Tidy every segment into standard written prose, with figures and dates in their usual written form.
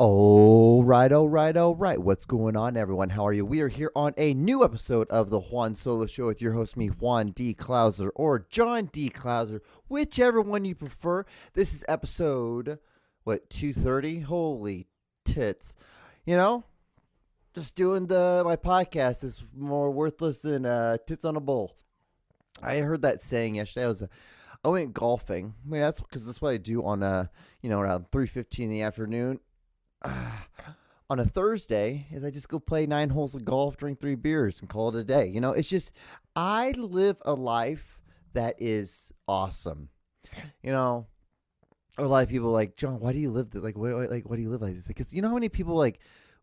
All right. What's going on, everyone? How are you? We are here on a new episode of the Juan Solo Show with your host, me, Juan D. Clouser, or John D. Clouser, whichever one you prefer. This is episode, 230? Holy tits. You know, just doing my podcast is more worthless than tits on a bull. I heard that saying yesterday. I went golfing. I mean, that's what I do on, around 3:15 in the afternoon. On a Thursday is I just go play 9 holes of golf, drink 3 beers, and call it a day. It's just I live a life that is awesome. A lot of people are like, John, why do you live this? Like, why do you live like this? Because you know how many people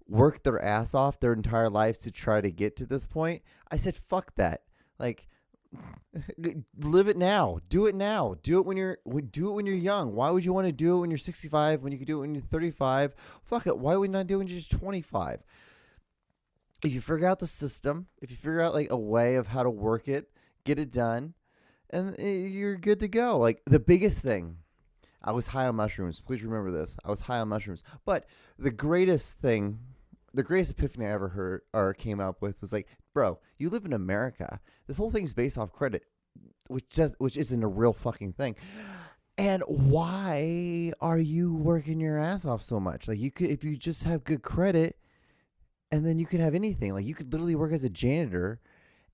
work their ass off their entire lives to try to get to this point? I said, fuck that. Like, live it now. Do it now. Do it when you're young. Why would you want to do it when you're 65 when you could do it when you're 35? Fuck it. Why would you not do it when you're just 25? If you figure out the system, if you figure out a way of how to work it, get it done, and you're good to go. Like the biggest thing, I was high on mushrooms. Please remember this. I was high on mushrooms. But the greatest epiphany I ever heard or came up with was like, bro, you live in America. This whole thing's based off credit, which isn't a real fucking thing. And why are you working your ass off so much? Like if you just have good credit, and then you could have anything. Like you could literally work as a janitor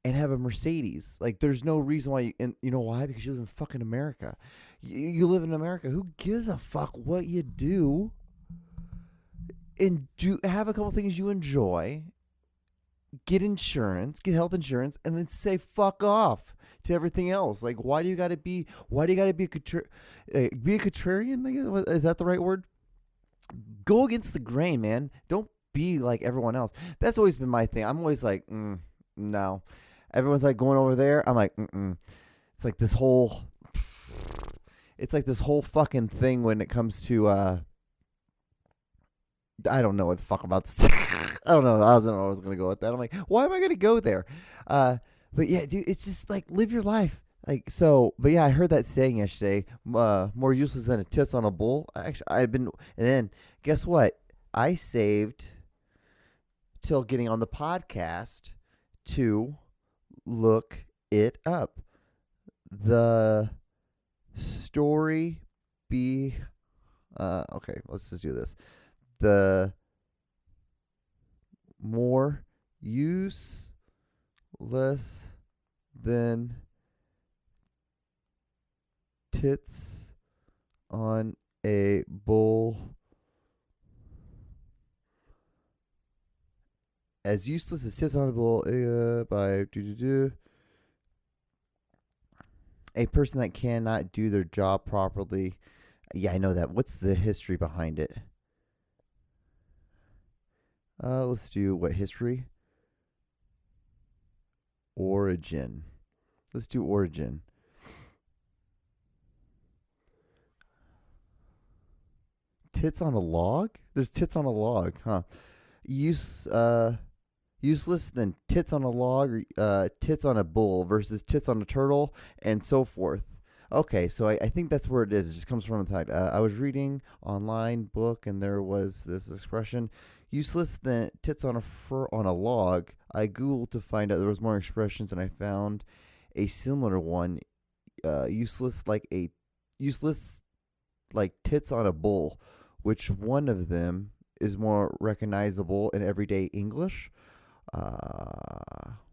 and have a Mercedes. Like there's no reason why and you know why? Because you live in fucking America. You live in America. Who gives a fuck what you do? And have a couple things you enjoy. Get insurance, get health insurance, and then say fuck off to everything else. Like, why do you got to be a contrarian? Is that the right word? Go against the grain, man. Don't be like everyone else. That's always been my thing. I'm always like, no. Everyone's like going over there. I'm like, It's like this whole fucking thing when it comes to, I don't know what the fuck about this. I don't know. I don't know I was going to go with that. I'm like, why am I going to go there? But yeah, dude, it's just like, live your life. Like, so, but yeah, I heard that saying yesterday, more useless than a tits on a bull. And then guess what? I saved till getting on the podcast to look it up. The story okay, let's just do this. The more useless than tits on a bull. As useless as tits on a bull by a person that cannot do their job properly. Yeah, I know that. What's the history behind it? Let's do what history? Origin. Let's do origin. Tits on a log? There's tits on a log, huh? Useless than tits on a log or tits on a bull versus tits on a turtle and so forth. Okay, so I think that's where it is. It just comes from the fact. I was reading online book and there was this expression, useless than tits on a log. I Googled to find out there was more expressions and I found a similar one. Useless like tits on a bull. Which one of them is more recognizable in everyday English? A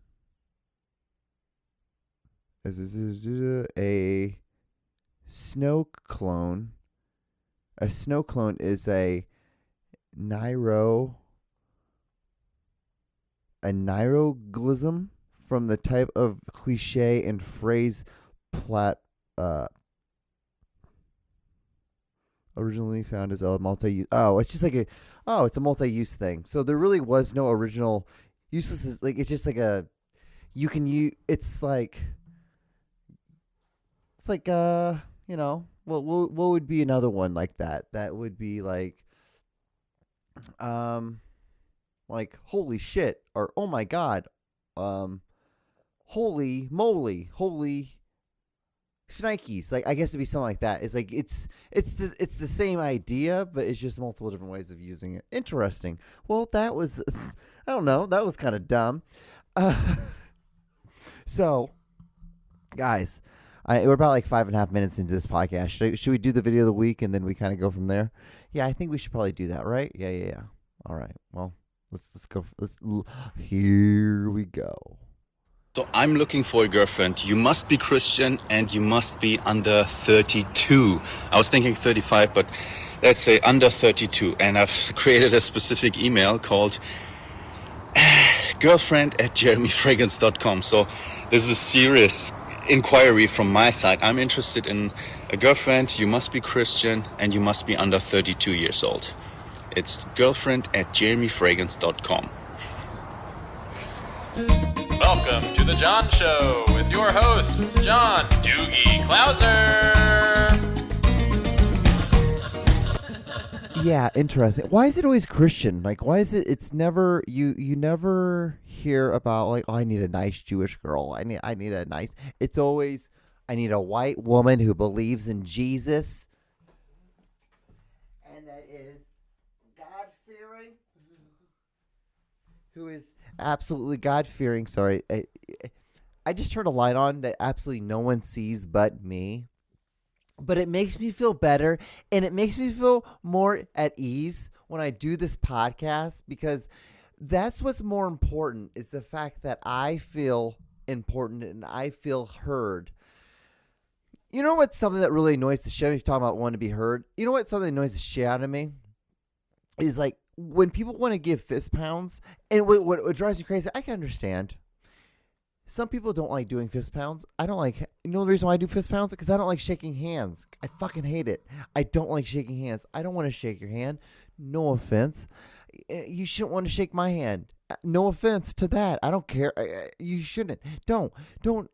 snow clone. A snow clone is a neuroglism from the type of cliche and phrase originally found as a multi-use. Oh, it's just it's a multi-use thing. So there really was no original useless. It's just like a, you can use, what would be another one like that? That would be like holy shit, or oh my god, holy moly, holy Schnikes, like I guess it'd be something like that. It's like it's the same idea, but it's just multiple different ways of using it. Interesting. Well, that was I don't know. That was kind of dumb. Uh, so, guys, we're about like 5.5 minutes into this podcast. Should we do the video of the week and then we kind of go from there? Yeah, I think we should probably do that, right? Yeah. All right. Well, let's go. Here we go. So I'm looking for a girlfriend. You must be Christian and you must be under 32. I was thinking 35, but let's say under 32. And I've created a specific email called girlfriend@jeremyfragrance.com. So this is a serious inquiry from my side. I'm interested in a girlfriend. You must be Christian and you must be under 32 years old. It's girlfriend@jeremyfragrance.com. Welcome to The John Show with your host, John Doogie Clouser. Yeah, interesting. Why is it always Christian? Like, why is it? It's never you never hear about like, oh, I need a nice Jewish girl. I need a nice. It's always I need a white woman who believes in Jesus, and that is God-fearing, who is absolutely God-fearing. Sorry, I just turned a light on that absolutely no one sees but me. But it makes me feel better, and it makes me feel more at ease when I do this podcast, because that's what's more important, is the fact that I feel important and I feel heard. You know what's something that really annoys the shit out of me, talking about wanting to be heard? You know what something that annoys the shit out of me? Is like when people want to give fist pounds, and what drives me crazy, I can understand. Some people don't like doing fist pounds. I don't like, you know the reason why I do fist pounds? Because I don't like shaking hands. I fucking hate it. I don't like shaking hands. I don't want to shake your hand. No offense. You shouldn't want to shake my hand. No offense to that. I don't care. You shouldn't. Don't.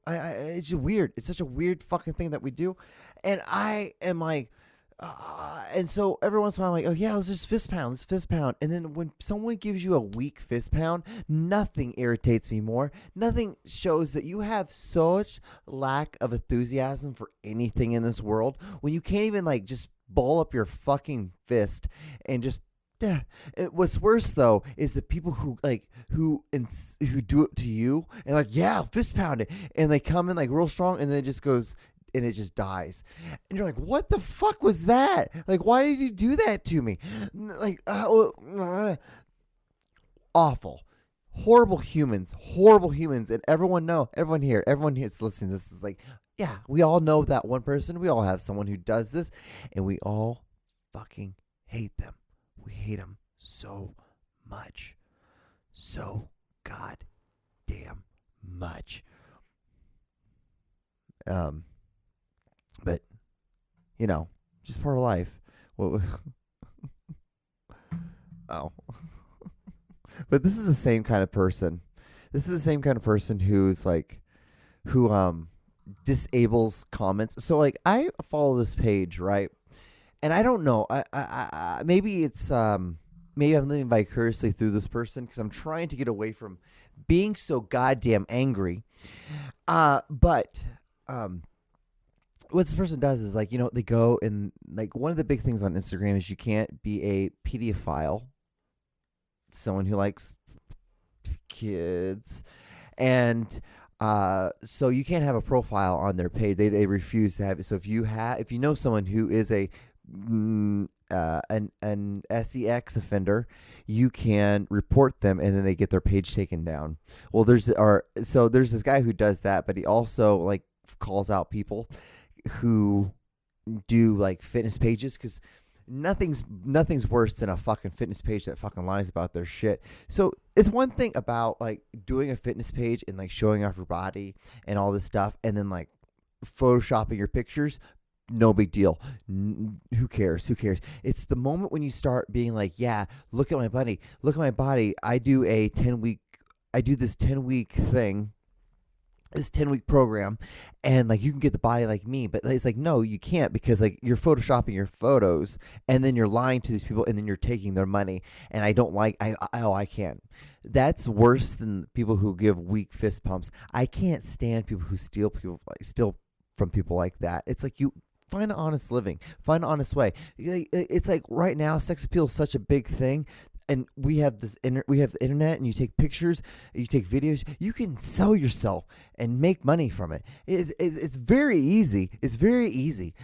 It's just weird. It's such a weird fucking thing that we do. And I am like, and so every once in a while I'm like, oh yeah, let's just fist pound. And then when someone gives you a weak fist pound, nothing irritates me more. Nothing shows that you have such lack of enthusiasm for anything in this world when you can't even like just ball up your fucking fist and just. Yeah. What's worse though is the people who do it to you and like, yeah, fist pound it, and they come in like real strong, and then it just goes. And it just dies. And you're like, what the fuck was that? Like, why did you do that to me? Like, awful. Horrible humans. And everyone here is listening. This is like, yeah, we all know that one person. We all have someone who does this. And we all fucking hate them. We hate them so much. So goddamn much. But, you know, just part of life. Oh. But this is the same kind of person. This is the same kind of person who's like, who disables comments. So like, I follow this page, right? And I don't know. I maybe it's maybe I'm living vicariously through this person because I'm trying to get away from being so goddamn angry. But what this person does is like, you know, they go and like, one of the big things on Instagram is you can't be a pedophile, someone who likes kids, and so you can't have a profile on their page. They refuse to have it. So if you know someone who is an sex offender, you can report them, and then they get their page taken down. Well, there's this guy who does that, but he also like calls out people who do like fitness pages, because nothing's worse than a fucking fitness page that fucking lies about their shit. So it's one thing about like doing a fitness page and like showing off your body and all this stuff, and then like photoshopping your pictures. No big deal. Who cares? It's the moment when you start being like, yeah, look at my body. I do this 10-week thing, this 10-week program, and like you can get the body like me. But it's like, no, you can't, because like you're photoshopping your photos, and then you're lying to these people, and then you're taking their money. And I don't like, I can't. That's worse than people who give weak fist pumps. I can't stand people who steal from people like that. It's like you find an honest living, find an honest way. It's like right now, sex appeal is such a big thing. And we have we have the internet, and you take pictures, you take videos. You can sell yourself and make money from it. It's very easy. It's very easy.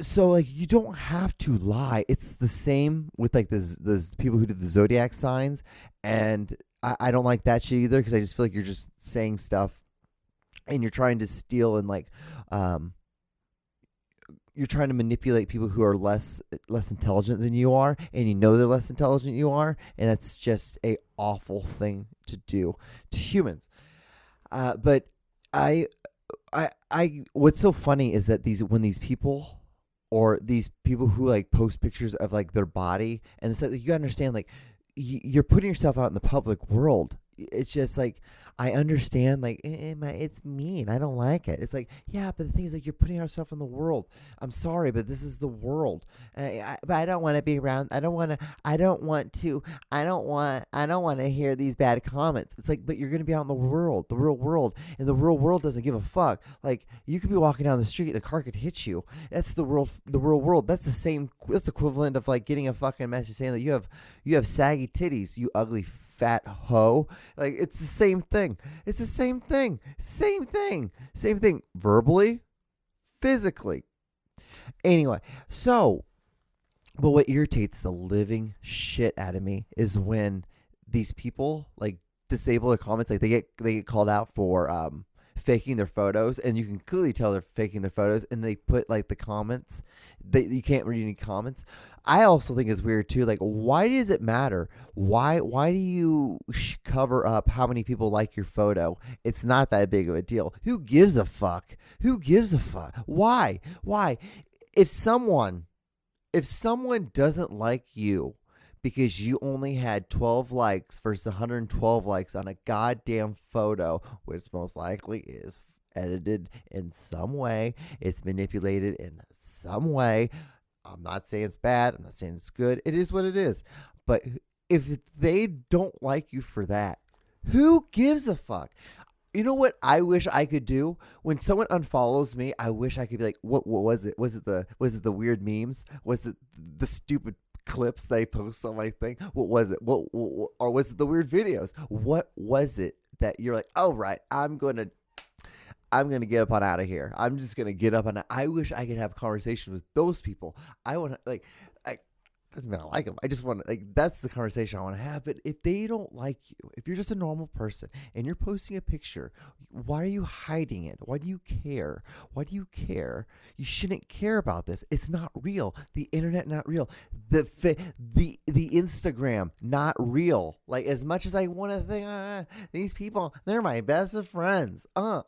So like you don't have to lie. It's the same with like those people who do the zodiac signs, and I don't like that shit either because I just feel like you're just saying stuff, and you're trying to steal and like you're trying to manipulate people who are less intelligent than you are, and you know they're less intelligent than you are, and that's just a awful thing to do to humans. But I what's so funny is that when these people who like post pictures of like their body, and it's like you gotta understand, like you're putting yourself out in the public world. It's just like, I understand, like, it's mean. I don't like it. It's like, yeah, but the thing is, like, you're putting yourself in the world. I'm sorry, but this is the world. But I don't want to be around. I don't want to hear these bad comments. It's like, but you're going to be out in the world, the real world. And the real world doesn't give a fuck. Like, you could be walking down the street and a car could hit you. That's the real world. That's equivalent of, like, getting a fucking message saying that you have saggy titties, you ugly fat hoe. Like, it's the same thing. It's the same thing. Same thing. Verbally, physically. Anyway, so, but what irritates the living shit out of me is when these people like disable their comments. Like they get called out for faking their photos, and you can clearly tell they're faking their photos, and they put like the comments. You can't read any comments. I also think it's weird too. Like, why does it matter? Why do you cover up how many people like your photo? It's not that big of a deal. Who gives a fuck? Why? If someone doesn't like you because you only had 12 likes versus 112 likes on a goddamn photo, which most likely is edited in some way, it's manipulated in some way. I'm not saying it's bad. I'm not saying it's good. It is what it is. But if they don't like you for that, who gives a fuck? You know what I wish I could do? When someone unfollows me, I wish I could be like, what was it? Was it the weird memes? Was it the stupid clips they post on my thing? What was it? What or was it the weird videos? What was it that you're like, oh right, I'm gonna get up on out of here. I'm just gonna get up on. I wish I could have a conversation with those people. I want to doesn't mean I like them. I just want to, like, that's the conversation I want to have. But if they don't like you, if you're just a normal person and you're posting a picture, why are you hiding it? Why do you care? You shouldn't care about this. It's not real. The internet, not real. The Instagram, not real. Like, as much as I want to think, these people, they're my best of friends. They're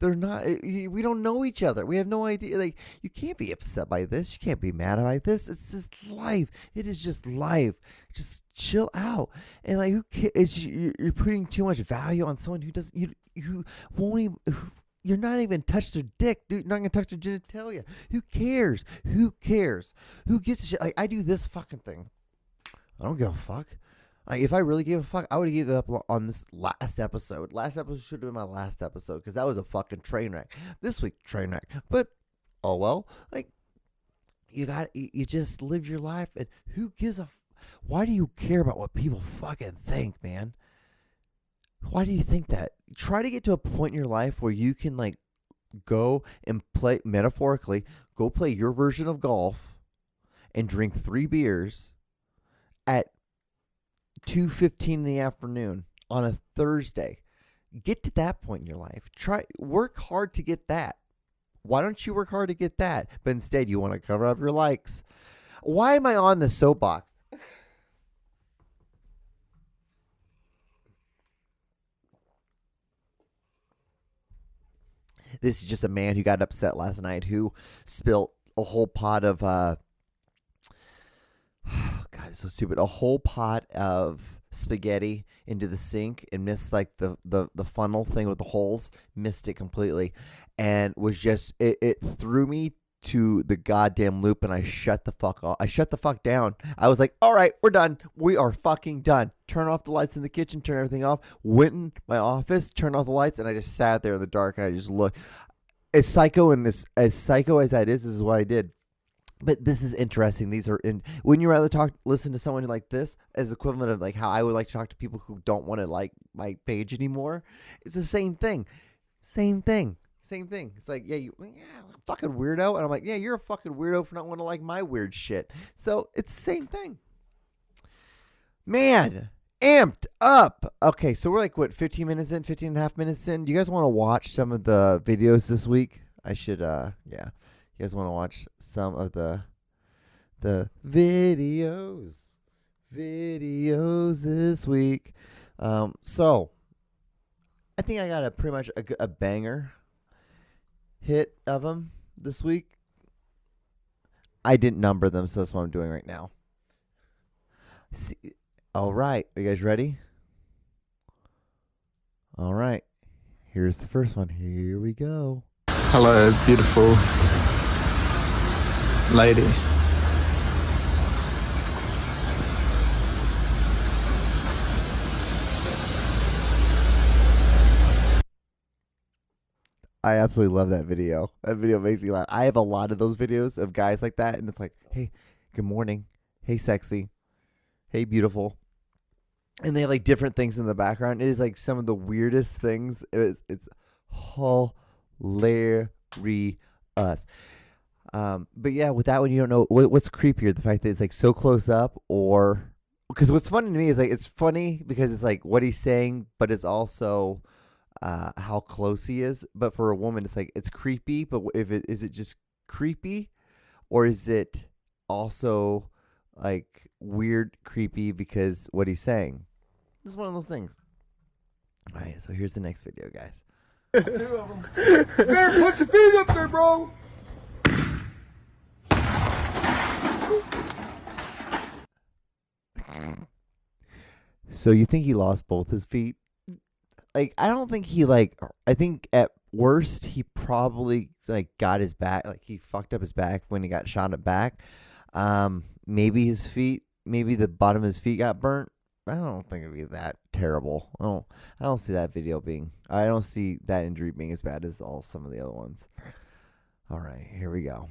not. We don't know each other. We have no idea. Like, you can't be upset by this. You can't be mad about this. It's just life. It is just life. Just chill out. And like, who cares? You're putting too much value on someone who doesn't. You won't even. You're not even touch their dick, dude. You're not gonna touch their genitalia. Who cares? Who gives a shit? Like, I do this fucking thing. I don't give a fuck. Like, if I really gave a fuck, I would have given up on this last episode. Last episode should have been my last episode because that was a fucking train wreck. This week, train wreck. But oh well. Like, you just live your life, and who gives a? Why do you care about what people fucking think, man? Why do you think that? Try to get to a point in your life where you can, like, go and play, metaphorically, go play your version of golf and drink 3 beers at 2:15 in the afternoon on a Thursday. Get to that point in your life. Work hard to get that. Why don't you work hard to get that? But instead, you want to cover up your likes. Why am I on the soapbox? This is just a man who got upset last night who spilt a whole pot of, God, it's so stupid. A whole pot of spaghetti into the sink and missed like the funnel thing with the holes, missed it completely, and was just, it threw me to the goddamn loop, and I shut the fuck off. I shut the fuck down. I was like, all right, we're done. We are fucking done. Turn off the lights in the kitchen, turn everything off, went in my office, turned off the lights, and I just sat there in the dark, and I just looked. as psycho and as psycho as that is, this is what I did. But this is interesting. These are when you rather listen to someone like this as equivalent of like how I would like to talk to people who don't want to like my page anymore. It's the same thing. Same thing. It's like, yeah, fucking weirdo. And I'm like, yeah, you're a fucking weirdo for not wanting to like my weird shit. So it's the same thing. Man, amped up. Okay, so we're like, what, 15 minutes in, 15 and a half minutes in? Do you guys want to watch some of the videos this week? I should, yeah. You guys want to watch some of the videos this week? So I think I got pretty much a banger hit of them this week. I didn't number them, so that's what I'm doing right now. See, all right, are you guys ready? All right, here's the first one. Here we go. Hello, beautiful lady. I absolutely love that video. That video makes me laugh. I have a lot of those videos of guys like that, and it's like, hey, good morning. Hey, sexy. Hey, beautiful. And they have like different things in the background. It is like some of the weirdest things. It's hilarious. But yeah, with that one, you don't know what's creepier, the fact that it's like so close up, or because what's funny to me is like it's funny because it's like what he's saying, but it's also how close he is. But for a woman, it's like it's creepy. But is it just creepy, or is it also like weird creepy because what he's saying? It's one of those things. All right, so here's the next video, guys. Two of them. Bear, put your feet up there, bro. So you think he lost both his feet? Like, I don't think he I think at worst he probably like got his back, like he fucked up his back when he got shot at back. Maybe his feet, maybe the bottom of his feet got burnt. I don't think it'd be that terrible. I don't see that video I don't see that injury being as bad as some of the other ones. All right, here we go.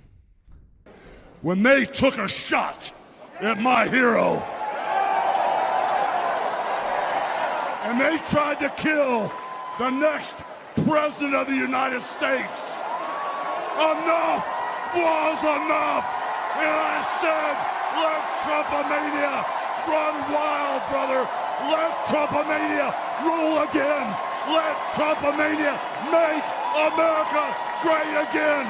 When they took a shot at my hero, and they tried to kill the next president of the United States, enough was enough. And I said, let Trumpomania run wild, brother. Let Trumpomania rule again. Let Trumpomania make America great again.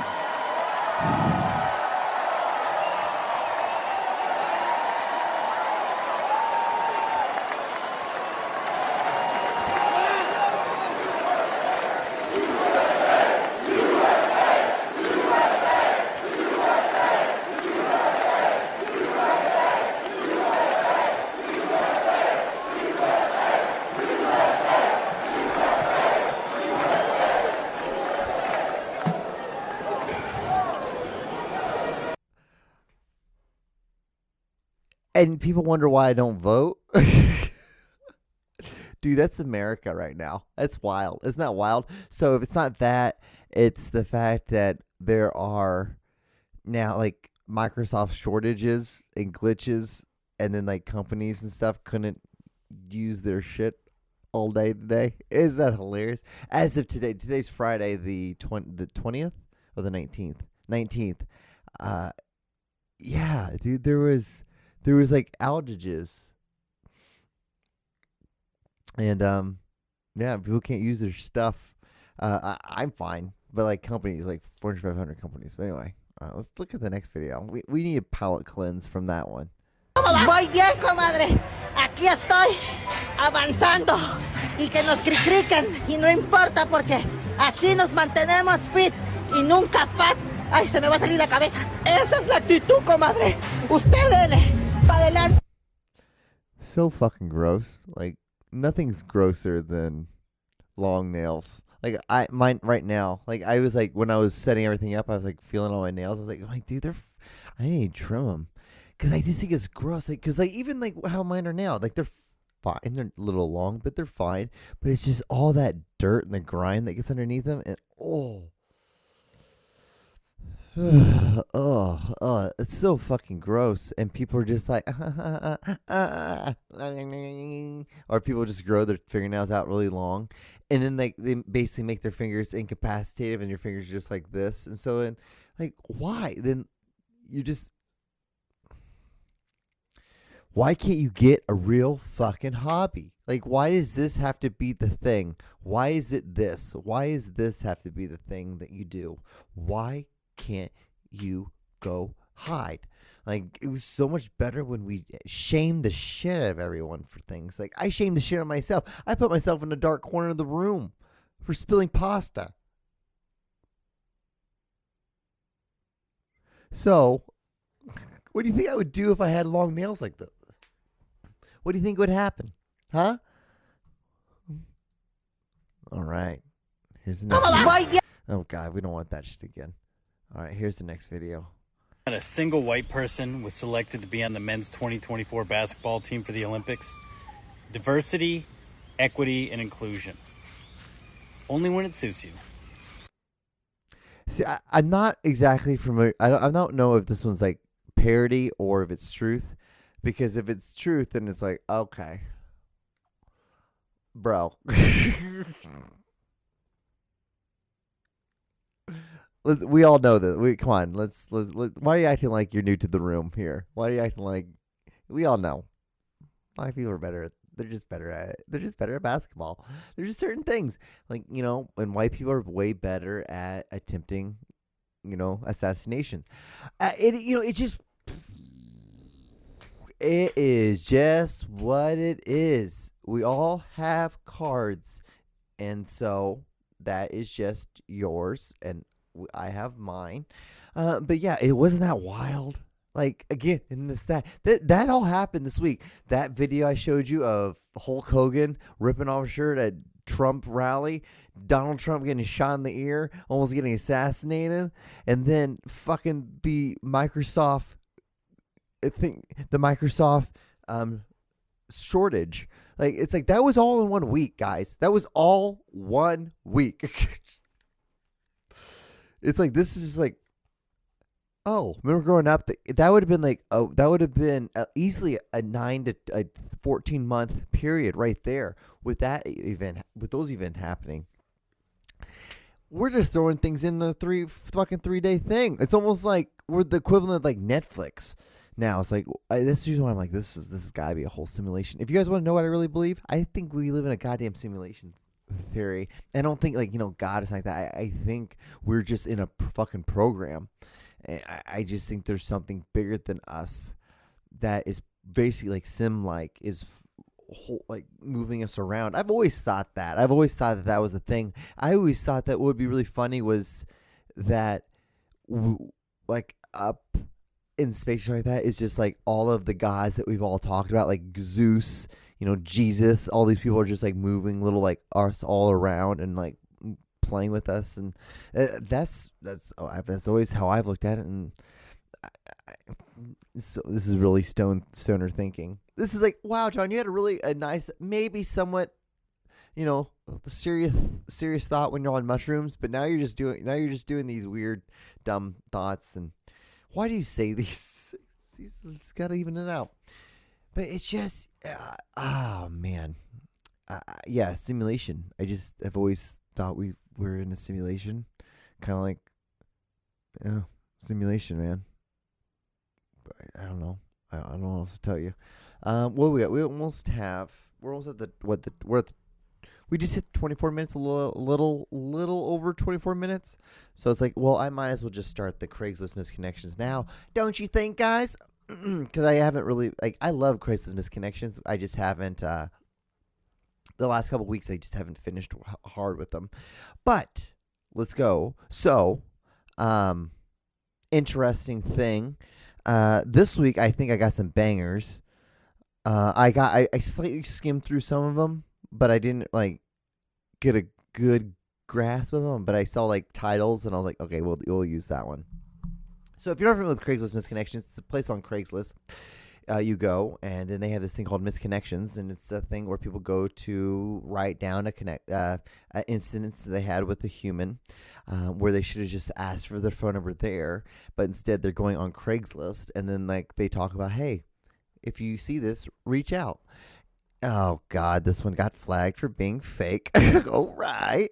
And people wonder why I don't vote. Dude, that's America right now. That's wild. Isn't that wild? So if it's not that, it's the fact that there are now like Microsoft shortages and glitches, and then like companies and stuff couldn't use their shit all day today. Is that hilarious? As of today, today's Friday, the 20th or the 19th. Yeah, dude, there was like outages, and yeah, people can't use their stuff. I'm fine, but like companies, like Fortune 500 companies. But anyway, let's look at the next video. We need a palate cleanse from that one. Muy bien, comadre. Aquí estoy avanzando y que nos cricriquen y no importa porque así nos mantenemos fit y nunca fat. Ay, se me va a salir la cabeza. Esa es la actitud, comadre. Usted dele pa adelante. So fucking gross. Like nothing's grosser than long nails. Like mine right now. Like I was like when I was setting everything up, I was like feeling all my nails. I was like, dude, I need to trim them. Cause I just think it's gross. Like, cause like even like how mine are now, like they're fine. They're a little long, but they're fine. But it's just all that dirt and the grime that gets underneath them, and It's so fucking gross. And people are just like, or people just grow their fingernails out really long. And then they basically make their fingers incapacitated and your fingers are just like this. And so then, like, why? Then you just, why can't you get a real fucking hobby? Like, why does this have to be the thing? Why is it this? Why does this have to be the thing that you do? Why can't you go hide? Like, it was so much better when we shamed the shit out of everyone for things. Like, I shamed the shit out of myself. I put myself in a dark corner of the room for spilling pasta. So, what do you think I would do if I had long nails like this? What do you think would happen? Huh? All right. Here's the next. Oh, God, we don't want that shit again. All right, here's the next video. Not a single white person was selected to be on the men's 2024 basketball team for the Olympics. Diversity, equity, and inclusion. Only when it suits you. See, I'm not exactly familiar. I don't know if this one's like parody or if it's truth. Because if it's truth, then it's like, okay. Bro. We all know that. Come on. Let's. Why are you acting like you're new to the room here? Why are you acting like we all know? Black people are better. They're just better at it. They're just better at basketball. There's just certain things like, you know, and white people are way better at attempting, you know, assassinations. It is just what it is. We all have cards, and so that is just yours, and I have mine. But yeah, it wasn't that wild. Like, again, in this that all happened this week. That video I showed you of Hulk Hogan ripping off a shirt at Trump rally, Donald Trump getting shot in the ear, almost getting assassinated, and then fucking the Microsoft shortage. Like, it's like that was all in 1 week, guys. That was all 1 week. It's like, this is just like, oh, remember growing up, that would have been like, oh, that would have been easily a 9 to 14 month period right there with that event, with those events happening. We're just throwing things in the 3 day thing. It's almost like we're the equivalent of like Netflix. Now it's like, this is why I'm like, this has got to be a whole simulation. If you guys want to know what I really believe, I think we live in a goddamn simulation theory. I don't think, like, you know, God is like that. I think we're just in a fucking program. I just think there's something bigger than us that is basically like sim-like, is like moving us around. I've always thought that. That was a thing. I always thought that what would be really funny was that like up in space like that is just like all of the gods that we've all talked about, like Zeus, you know, Jesus, all these people are just like moving little like us all around and like playing with us, and that's always how I've looked at it. And so this is really stoner thinking. This is like, wow, John, you had a nice, maybe somewhat, you know, serious thought when you're on mushrooms, but now you're just doing these weird, dumb thoughts. And why do you say these? It's got to even it out. But it's just, oh man, yeah, simulation. I've always thought we were in a simulation, kind of like, yeah, simulation, man. But I don't know. I don't know what else to tell you. What do we got? We're almost at we just hit 24 minutes, a little over 24 minutes. So it's like, well, I might as well just start the Craigslist misconnections now. Don't you think, guys? Because I haven't really, like, I love Craigslist misconnections. I just haven't, the last couple weeks, I just haven't finished hard with them. But let's go. So, interesting thing. This week, I think I got some bangers. I slightly skimmed through some of them, but I didn't like get a good grasp of them. But I saw like titles, and I was like, okay, we'll use that one. So if you're not familiar with Craigslist Misconnections, it's a place on Craigslist. you go, and then they have this thing called misconnections, and it's a thing where people go to write down an incident that they had with a human, where they should have just asked for their phone number there, but instead they're going on Craigslist, and then like they talk about, hey, if you see this, reach out. Oh God, this one got flagged for being fake. All right.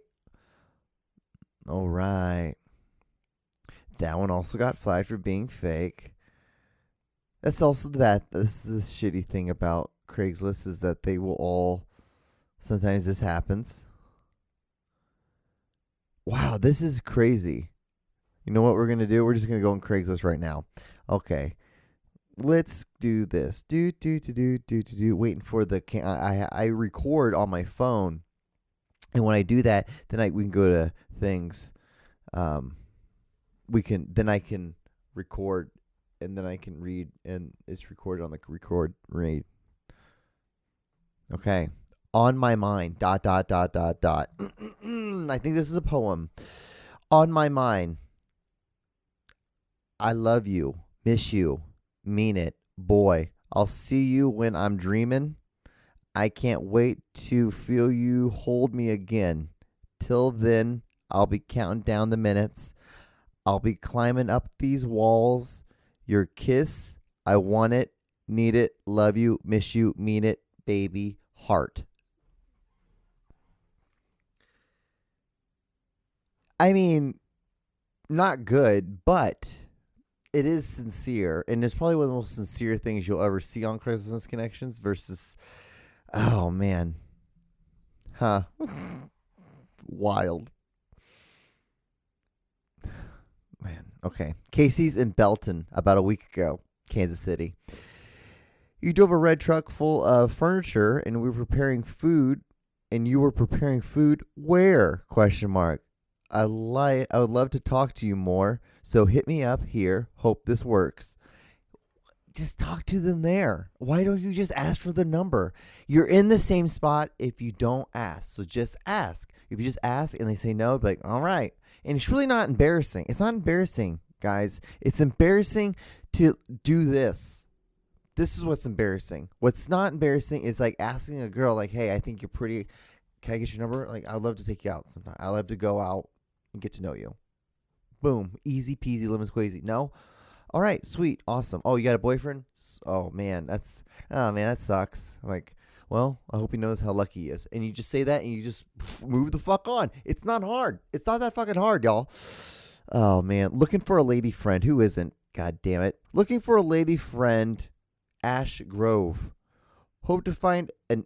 That one also got flagged for being fake. That's also this is the shitty thing about Craigslist is that they will all, sometimes this happens. Wow, this is crazy. You know what we're going to do? We're just going to go on Craigslist right now. Okay. Let's do this. Waiting for the I record on my phone. And when I do that, then we can go to things. I can record, and then I can read, and it's recorded on the read. Okay. On my mind. ... I think this is a poem. On my mind. I love you. Miss you. Mean it. Boy. I'll see you when I'm dreaming. I can't wait to feel you hold me again. Till then, I'll be counting down the minutes. I'll be climbing up these walls. Your kiss, I want it, need it, love you, miss you, mean it, baby, heart. I mean, not good, but it is sincere. And it's probably one of the most sincere things you'll ever see on Craigslist Connections versus, oh man. Huh. Wild. Man, okay. Casey's in Belton about a week ago, Kansas City. You drove a red truck full of furniture and we were preparing food, and you were preparing food where? Question mark. I would love to talk to you more, so hit me up here. Hope this works. Just talk to them there. Why don't you just ask for the number? You're in the same spot if you don't ask. So just ask. If you just ask and they say no, be like, all right. And it's really not embarrassing. It's not embarrassing, guys. It's embarrassing to do this. This is what's embarrassing. What's not embarrassing is like asking a girl, like, hey, I think you're pretty. Can I get your number? Like, I'd love to take you out sometime. I'd love to go out and get to know you. Boom. Easy peasy, lemon squeezy. No? All right. Sweet. Awesome. Oh, you got a boyfriend? Oh, man. That sucks. Like, well, I hope he knows how lucky he is. And you just say that and you just move the fuck on. It's not hard. It's not that fucking hard, y'all. Oh, man. Looking for a lady friend. Who isn't? God damn it. Looking for a lady friend. Ash Grove. Hope to find a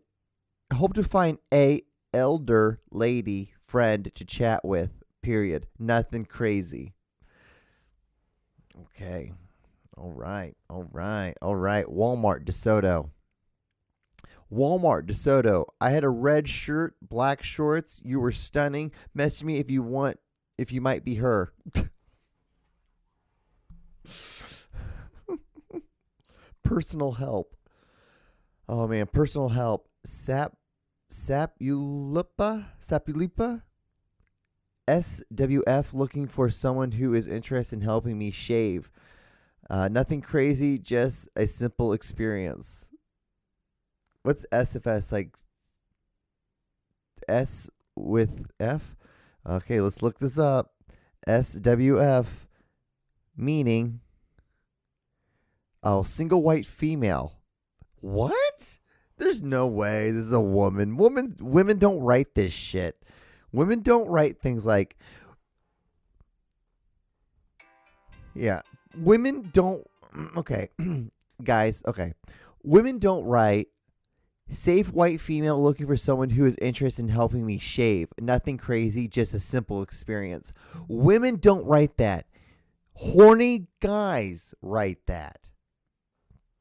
elder lady friend to chat with. Period. Nothing crazy. Okay. All right. Walmart DeSoto. I had a red shirt, black shorts. You were stunning. Message me if you might be her. Personal help. Oh man, personal help. Sapulipa. SWF looking for someone who is interested in helping me shave. Nothing crazy, just a simple experience. What's SFS? Like S with F? Okay, let's look this up. SWF meaning single white female. What? There's no way this is a woman. Women don't write this shit. Women don't write things like, yeah, women don't, okay, guys, okay. Women don't write, safe white female looking for someone who is interested in helping me shave. Nothing crazy, just a simple experience. Women don't write that. Horny guys write that.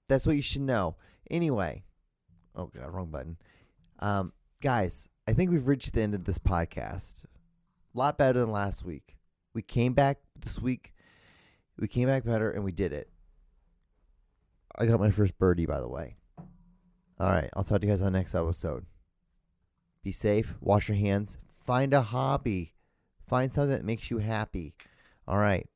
That's what you should know. Anyway, oh God, wrong button. Guys, I think we've reached the end of this podcast. A lot better than last week. We came back this week. We came back better, and we did it. I got my first birdie, by the way. All right, I'll talk to you guys on the next episode. Be safe. Wash your hands. Find a hobby. Find something that makes you happy. All right.